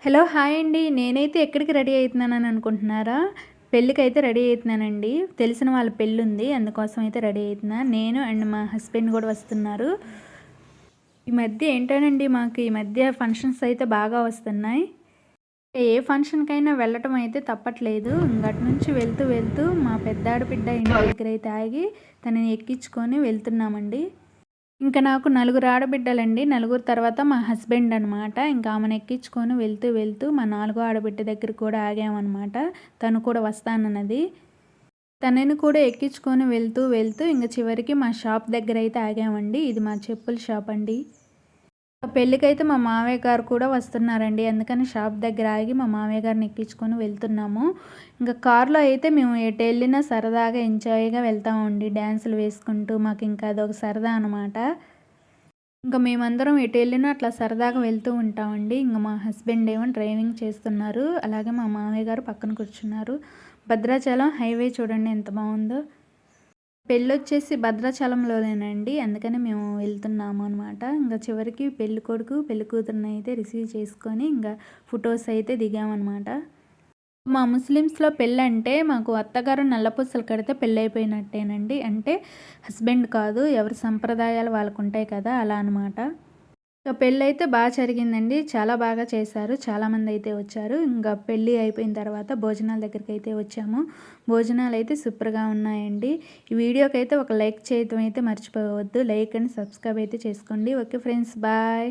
Hello! Hi అండి. నేనైతే ఎక్కడికి రెడీ అయితున్నానని అనుకుంటున్నారా? పెళ్ళికైతే రెడీ అయితున్నానండి. తెలిసిన వాళ్ళ పెళ్ళుంది. అందుకోసం అయితే రెడీ అయితున్నా. నేను అండ్ మా హస్బెండ్ గూడా వస్తున్నారు. ఈ మధ్య ఏంటోనండి మాకు ఈ మధ్య ఫంక్షన్స్ అయితే బాగా వస్తున్నాయి. ఏ ఫంక్షన్‌కైనా వెళ్ళటం అయితే తప్పట్లేదు. అటు నుంచి వెళ్తూ మా పెద్ద ఆడబిడ్డ ఇంటి దగ్గరైతే ఆగి తనని ఎక్కించుకొని వెళ్తున్నామండి. ఇంకా నాకు నలుగురు ఆడబిడ్డలండి. నలుగురు తర్వాత మా హస్బెండ్ అనమాట. ఇంకా ఆమెను ఎక్కించుకొని వెళ్తూ మా నాలుగో ఆడబిడ్డ దగ్గర కూడా ఆగామనమాట. తను కూడా వస్తానన్నది. తనని కూడా ఎక్కించుకొని వెళ్తూ ఇంక చివరికి మా షాప్ దగ్గరైతే ఆగామండి. ఇది మా చెప్పుల షాప్ అండి. పెళ్ళికైతే మా మావయ్య గారు కూడా వస్తున్నారండి. అందుకని షాప్ దగ్గర ఆగి మా మావయ్య గారిని ఎక్కించుకొని వెళ్తున్నాము. ఇంకా కార్‌లో అయితే మేము ఎటెళ్ళినా సరదాగా ఎంజాయ్‌గా వెళ్తామండి. డాన్సులు వేసుకుంటూ మాకింకా అదొక సరదా అనమాట. ఇంక మేమందరం ఎటెళ్ళినా అట్లా సరదాగా వెళ్తూ ఉంటామండి. ఇంక మా హస్బెండ్ ఏమో డ్రైవింగ్ చేస్తున్నారు. అలాగే మా మామయ్య గారు పక్కన కూర్చున్నారు. భద్రాచలం హైవే చూడండి ఎంత బావుందో. పెళ్ళొచ్చేసి భద్రాచలంలోనేనండి. అందుకని మేము వెళ్తున్నాము అనమాట. ఇంక చివరికి పెళ్ళికొడుకు, పెళ్ళికూతురినైతే రిసీవ్ చేసుకొని ఇంక ఫోటోస్ అయితే దిగామనమాట. మా ముస్లిమ్స్‌లో పెళ్ళంటే మాకు అత్తగారు నల్లపూసలు కడితే పెళ్ళైపోయినట్టేనండి. అంటే హస్బెండ్ కాదు, ఎవరి సంప్రదాయాలు వాళ్ళకుంటాయి కదా! అలా అనమాట. ఇక పెళ్ళైతే జరిగిందండి. చాలా బాగా చేశారు. చాలామందైతే వచ్చారు. ఇంక పెళ్ళి అయిపోయిన తర్వాత భోజనాల దగ్గరికైతే వచ్చాము. భోజనాలైతే సూపర్‌గా ఉన్నాయండి. ఈ వీడియోకైతే ఒక లైక్ చేయటం అయితే మర్చిపోవద్దు. లైక్ అండ్ సబ్స్క్రైబ్ అయితే చేసుకోండి. Okay friends, bye.